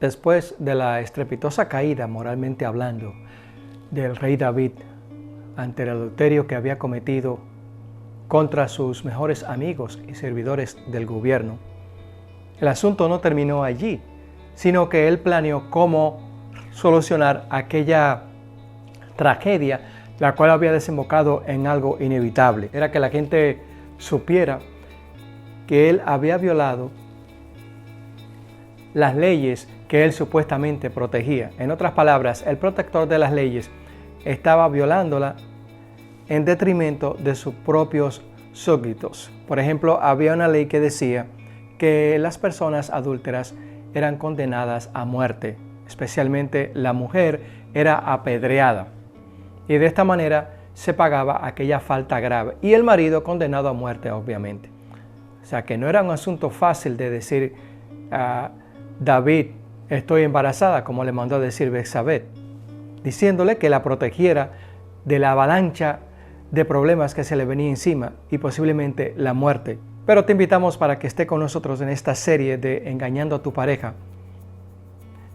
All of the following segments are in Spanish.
Después de la estrepitosa caída, moralmente hablando, del rey David ante el adulterio que había cometido contra sus mejores amigos y servidores del gobierno, el asunto no terminó allí, sino que él planeó cómo solucionar aquella tragedia, la cual había desembocado en algo inevitable. Era que la gente supiera que él había violado las leyes que él supuestamente protegía. En otras palabras, el protector de las leyes estaba violándola en detrimento de sus propios súbditos. Por ejemplo, había una ley que decía que las personas adúlteras eran condenadas a muerte, especialmente la mujer era apedreada, y de esta manera se pagaba aquella falta grave, y el marido condenado a muerte, obviamente. O sea que no era un asunto fácil de decir David, estoy embarazada, como le mandó a decir Betsabé, diciéndole que la protegiera de la avalancha de problemas que se le venía encima y posiblemente la muerte. Pero te invitamos para que esté con nosotros en esta serie de Engañando a tu pareja.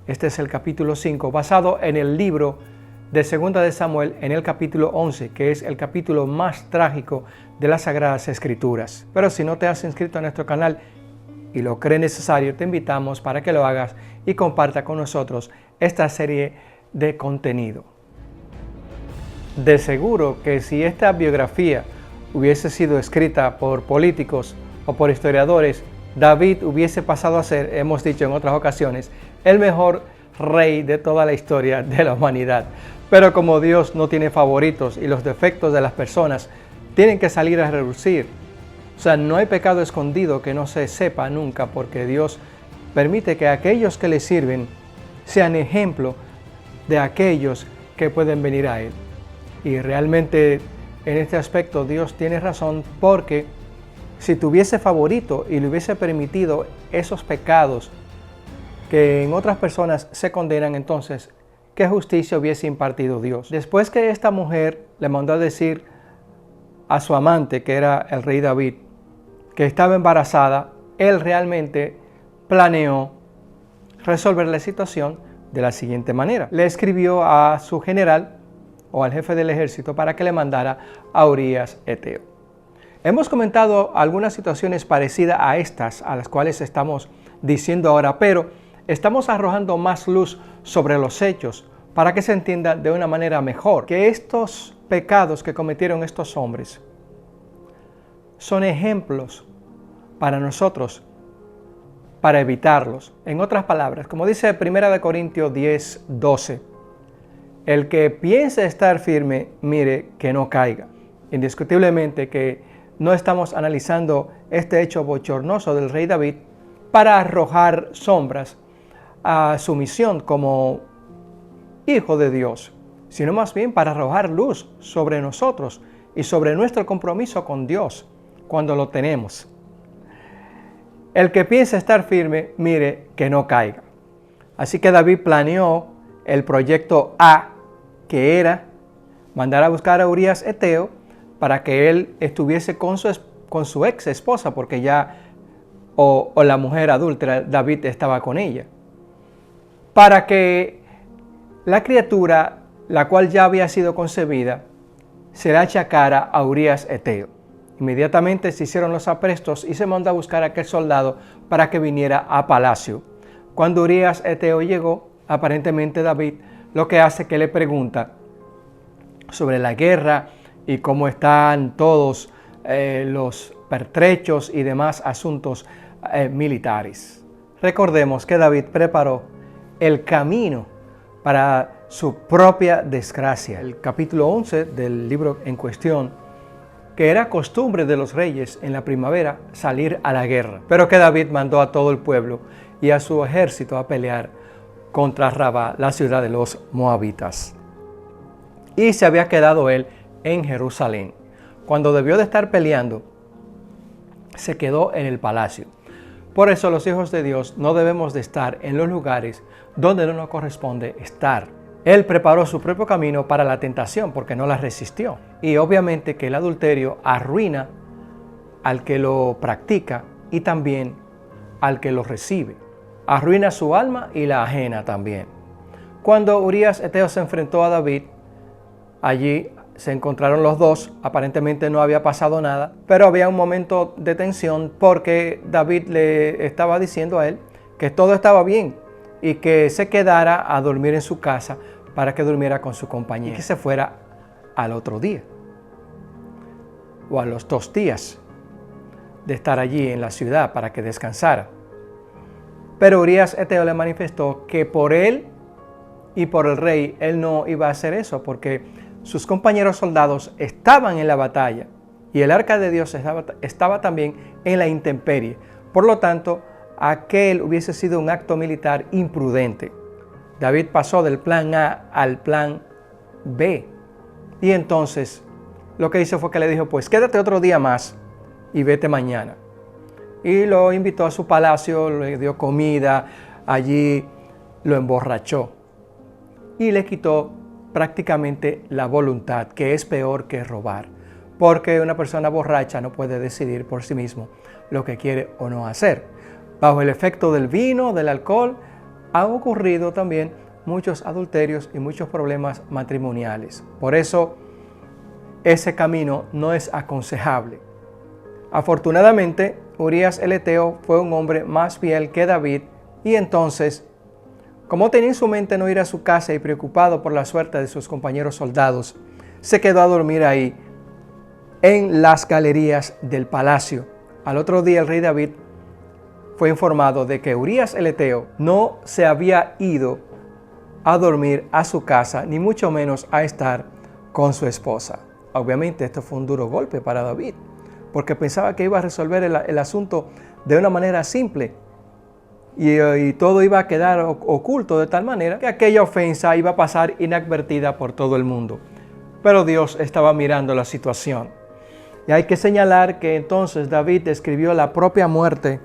Este es el capítulo 5, basado en el libro de 2 de Samuel, en el capítulo 11, que es el capítulo más trágico de las Sagradas Escrituras. Pero si no te has inscrito a nuestro canal y lo crees necesario, te invitamos para que lo hagas y comparta con nosotros esta serie de contenido. De seguro que si esta biografía hubiese sido escrita por políticos o por historiadores, David hubiese pasado a ser, hemos dicho en otras ocasiones, el mejor rey de toda la historia de la humanidad. Pero como Dios no tiene favoritos y los defectos de las personas tienen que salir a relucir, o sea, no hay pecado escondido que no se sepa nunca, porque Dios permite que aquellos que le sirven sean ejemplo de aquellos que pueden venir a Él. Y realmente en este aspecto Dios tiene razón, porque si tuviese favorito y le hubiese permitido esos pecados que en otras personas se condenan, entonces, ¿qué justicia hubiese impartido Dios? Después que esta mujer le mandó a decir a su amante, que era el rey David, que estaba embarazada, él realmente planeó resolver la situación de la siguiente manera. Le escribió a su general o al jefe del ejército para que le mandara a Urías Eteo. Hemos comentado algunas situaciones parecidas a estas, a las cuales estamos diciendo ahora, pero estamos arrojando más luz sobre los hechos para que se entienda de una manera mejor que estos pecados que cometieron estos hombres son ejemplos para nosotros, para evitarlos. En otras palabras, como dice 1 Corintios 10:12, el que piense estar firme, mire que no caiga. Indiscutiblemente que no estamos analizando este hecho bochornoso del rey David para arrojar sombras a su misión como hijo de Dios, sino más bien para arrojar luz sobre nosotros y sobre nuestro compromiso con Dios cuando lo tenemos. El que piense estar firme, mire que no caiga. Así que David planeó el proyecto A, que era mandar a buscar a Urías Eteo para que él estuviese con su ex esposa, porque ya o la mujer adúltera, David estaba con ella, para que la criatura, la cual ya había sido concebida, se la achacara a Urías Eteo. Inmediatamente se hicieron los aprestos y se mandó a buscar a aquel soldado para que viniera a palacio. Cuando Urías Eteo llegó, aparentemente David lo que hace es que le pregunta sobre la guerra y cómo están todos los pertrechos y demás asuntos militares. Recordemos que David preparó el camino para su propia desgracia. El capítulo 11 del libro en cuestión, que era costumbre de los reyes en la primavera salir a la guerra, pero que David mandó a todo el pueblo y a su ejército a pelear contra Rabá, la ciudad de los moabitas. Y se había quedado él en Jerusalén. Cuando debió de estar peleando, se quedó en el palacio. Por eso los hijos de Dios no debemos de estar en los lugares donde no nos corresponde estar. Él preparó su propio camino para la tentación porque no la resistió. Y obviamente que el adulterio arruina al que lo practica y también al que lo recibe. arruina su alma y la ajena también. Cuando Urías Eteo se enfrentó a David, allí se encontraron los dos, aparentemente no había pasado nada, pero había un momento de tensión porque David le estaba diciendo a él que todo estaba bien y que se quedara a dormir en su casa para que durmiera con su compañía y que se fuera al otro día o a los 2 días de estar allí en la ciudad para que descansara. Pero Urías Eteo le manifestó que por él y por el rey él no iba a hacer eso porque sus compañeros soldados estaban en la batalla y el arca de Dios estaba también en la intemperie. Por lo tanto, aquel hubiese sido un acto militar imprudente. David pasó del plan A al plan B. Y entonces lo que hizo fue que le dijo, pues quédate otro día más y vete mañana. Y lo invitó a su palacio, le dio comida, allí lo emborrachó y le quitó prácticamente la voluntad, que es peor que robar, porque una persona borracha no puede decidir por sí mismo lo que quiere o no hacer. Bajo el efecto del vino, del alcohol, han ocurrido también muchos adulterios y muchos problemas matrimoniales. Por eso, ese camino no es aconsejable. Afortunadamente, Urías el Eteo fue un hombre más fiel que David y entonces, como tenía en su mente no ir a su casa y preocupado por la suerte de sus compañeros soldados, se quedó a dormir ahí en las galerías del palacio. Al otro día el rey David fue informado de que Urías el Eteo no se había ido a dormir a su casa, ni mucho menos a estar con su esposa. Obviamente esto fue un duro golpe para David, porque pensaba que iba a resolver el asunto de una manera simple y todo iba a quedar oculto de tal manera que aquella ofensa iba a pasar inadvertida por todo el mundo. Pero Dios estaba mirando la situación. Y hay que señalar que entonces David escribió la propia muerte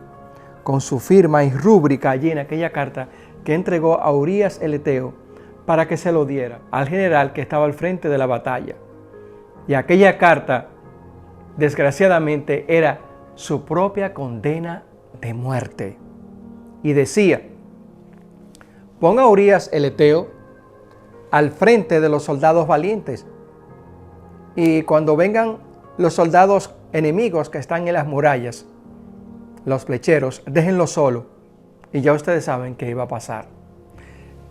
con su firma y rúbrica allí en aquella carta que entregó a Urías el Eteo para que se lo diera al general que estaba al frente de la batalla. Y aquella carta, desgraciadamente, era su propia condena de muerte. Y decía, ponga a Urías el Eteo al frente de los soldados valientes. Y cuando vengan los soldados enemigos que están en las murallas, los flecheros, déjenlo solo. Y ya ustedes saben qué iba a pasar.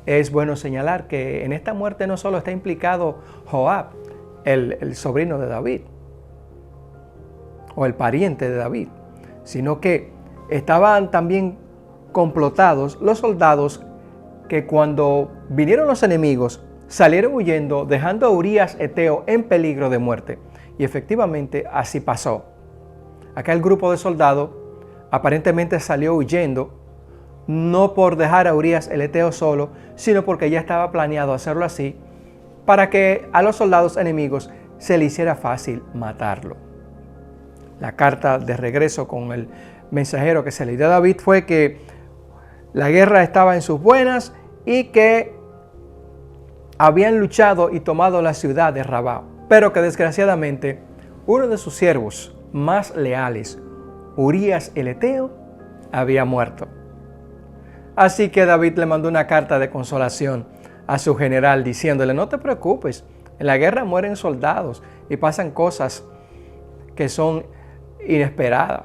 Es bueno señalar que en esta muerte no solo está implicado Joab, el sobrino de David, o el pariente de David, sino que estaban también complotados los soldados que cuando vinieron los enemigos salieron huyendo dejando a Urías Eteo en peligro de muerte. Y efectivamente así pasó. Aquel grupo de soldados aparentemente salió huyendo, no por dejar a Urías el Eteo solo, sino porque ya estaba planeado hacerlo así, para que a los soldados enemigos se le hiciera fácil matarlo. La carta de regreso con el mensajero que se le dio a David fue que la guerra estaba en sus buenas y que habían luchado y tomado la ciudad de Rabá, pero que desgraciadamente uno de sus siervos más leales, Urías el Eteo, había muerto. Así que David le mandó una carta de consolación a su general diciéndole, no te preocupes, en la guerra mueren soldados y pasan cosas que son inesperadas.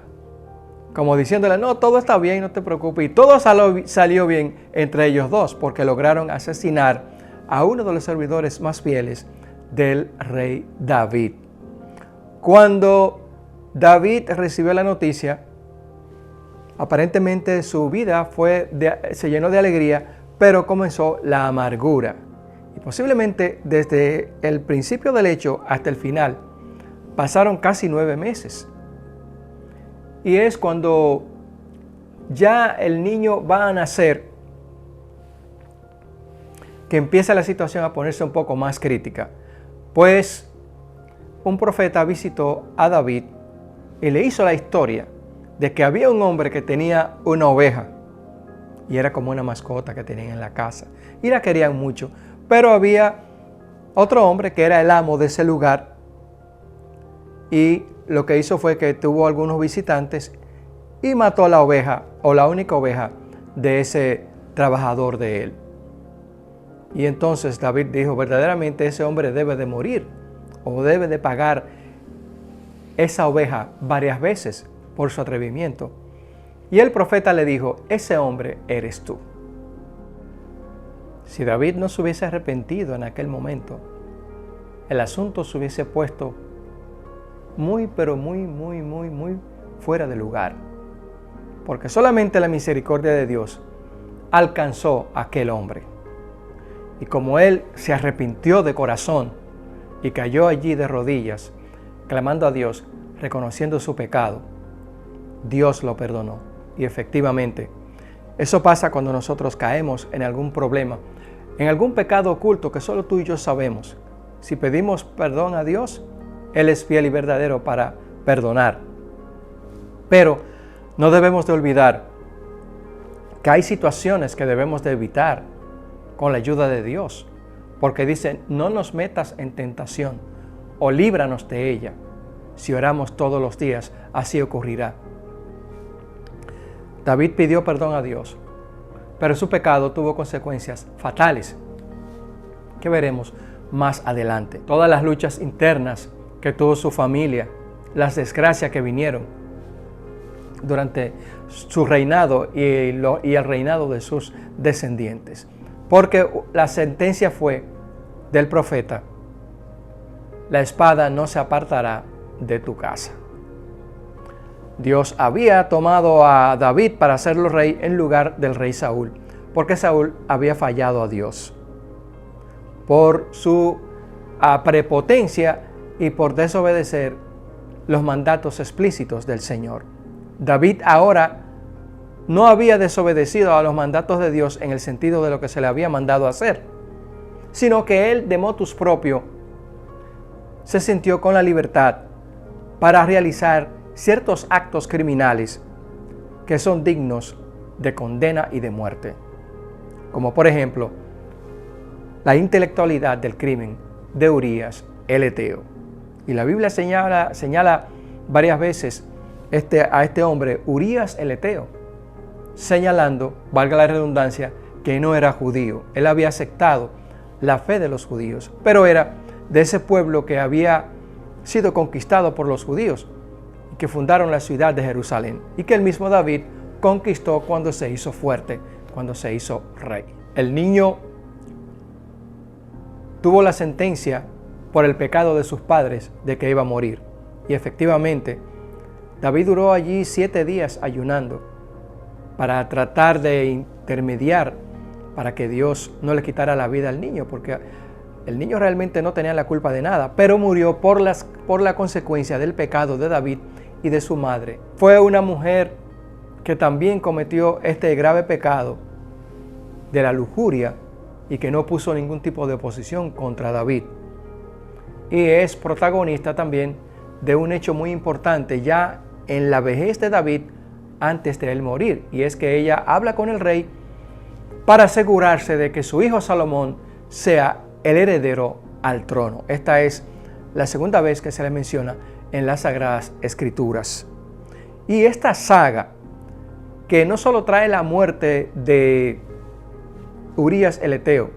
Como diciéndole, no, todo está bien, no te preocupes. Y todo salió bien entre ellos dos, porque lograron asesinar a uno de los servidores más fieles del rey David. Cuando David recibió la noticia, aparentemente su vida se llenó de alegría, pero comenzó la amargura. Y posiblemente desde el principio del hecho hasta el final, pasaron casi 9 meses. Y es cuando ya el niño va a nacer que empieza la situación a ponerse un poco más crítica. Pues un profeta visitó a David y le hizo la historia de que había un hombre que tenía una oveja y era como una mascota que tenían en la casa y la querían mucho, pero había otro hombre que era el amo de ese lugar y lo que hizo fue que tuvo algunos visitantes y mató a la oveja o la única oveja de ese trabajador de él. Y entonces David dijo, verdaderamente ese hombre debe de morir o debe de pagar esa oveja varias veces por su atrevimiento. Y el profeta le dijo, ese hombre eres tú. Si David no se hubiese arrepentido en aquel momento, el asunto se hubiese puesto muy fuera de lugar. Porque solamente la misericordia de Dios alcanzó a aquel hombre. Y como él se arrepintió de corazón y cayó allí de rodillas, clamando a Dios, reconociendo su pecado, Dios lo perdonó. Y efectivamente, eso pasa cuando nosotros caemos en algún problema, en algún pecado oculto que solo tú y yo sabemos. Si pedimos perdón a Dios, Él es fiel y verdadero para perdonar. Pero no debemos de olvidar que hay situaciones que debemos de evitar con la ayuda de Dios, porque dice, no nos metas en tentación o líbranos de ella. Si oramos todos los días, así ocurrirá. David pidió perdón a Dios, pero su pecado tuvo consecuencias fatales, que veremos más adelante. Todas las luchas internas que tuvo su familia, las desgracias que vinieron durante su reinado y el reinado de sus descendientes. Porque la sentencia fue del profeta, la espada no se apartará de tu casa. Dios había tomado a David para hacerlo rey en lugar del rey Saúl, porque Saúl había fallado a Dios por su prepotencia y por desobedecer los mandatos explícitos del Señor. David ahora no había desobedecido a los mandatos de Dios en el sentido de lo que se le había mandado hacer, sino que él de motus propio se sintió con la libertad para realizar ciertos actos criminales que son dignos de condena y de muerte, como por ejemplo la intelectualidad del crimen de Urías el Eteo. Y la Biblia señala varias veces a este hombre, Urías el Eteo, señalando, valga la redundancia, que no era judío. Él había aceptado la fe de los judíos, pero era de ese pueblo que había sido conquistado por los judíos, que fundaron la ciudad de Jerusalén y que el mismo David conquistó cuando se hizo fuerte, cuando se hizo rey. El niño tuvo la sentencia por el pecado de sus padres de que iba a morir. Y efectivamente, David duró allí 7 días ayunando para tratar de intermediar para que Dios no le quitara la vida al niño, porque el niño realmente no tenía la culpa de nada, pero murió por la consecuencia del pecado de David y de su madre. Fue una mujer que también cometió este grave pecado de la lujuria y que no puso ningún tipo de oposición contra David. Y es protagonista también de un hecho muy importante ya en la vejez de David antes de él morir, y es que ella habla con el rey para asegurarse de que su hijo Salomón sea el heredero al trono. Esta es la segunda vez que se le menciona en las Sagradas Escrituras. Y esta saga, que no solo trae la muerte de Urías el Eteo,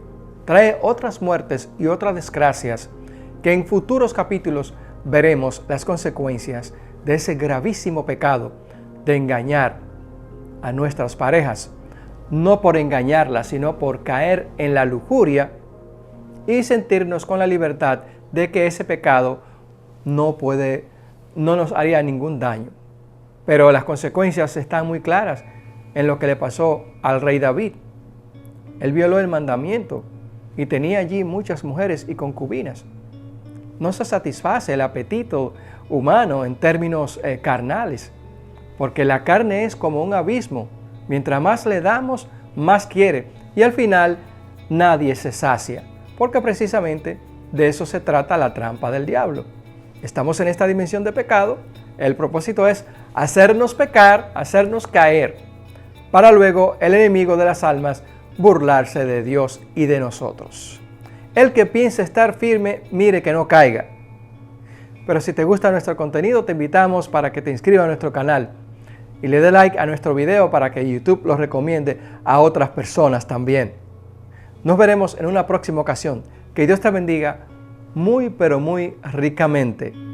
trae otras muertes y otras desgracias que en futuros capítulos veremos las consecuencias de ese gravísimo pecado de engañar a nuestras parejas, no por engañarlas, sino por caer en la lujuria y sentirnos con la libertad de que ese pecado no nos haría ningún daño. Pero las consecuencias están muy claras en lo que le pasó al rey David. Él violó el mandamiento y tenía allí muchas mujeres y concubinas. No se satisface el apetito humano en términos carnales, porque la carne es como un abismo. Mientras más le damos, más quiere, y al final nadie se sacia, porque precisamente de eso se trata la trampa del diablo. Estamos en esta dimensión de pecado, el propósito es hacernos pecar, hacernos caer, para luego el enemigo de las almas burlarse de Dios y de nosotros. El que piense estar firme, mire que no caiga. Pero si te gusta nuestro contenido, te invitamos para que te inscribas a nuestro canal y le dé like a nuestro video para que YouTube lo recomiende a otras personas también. Nos veremos en una próxima ocasión. Que Dios te bendiga muy pero muy ricamente.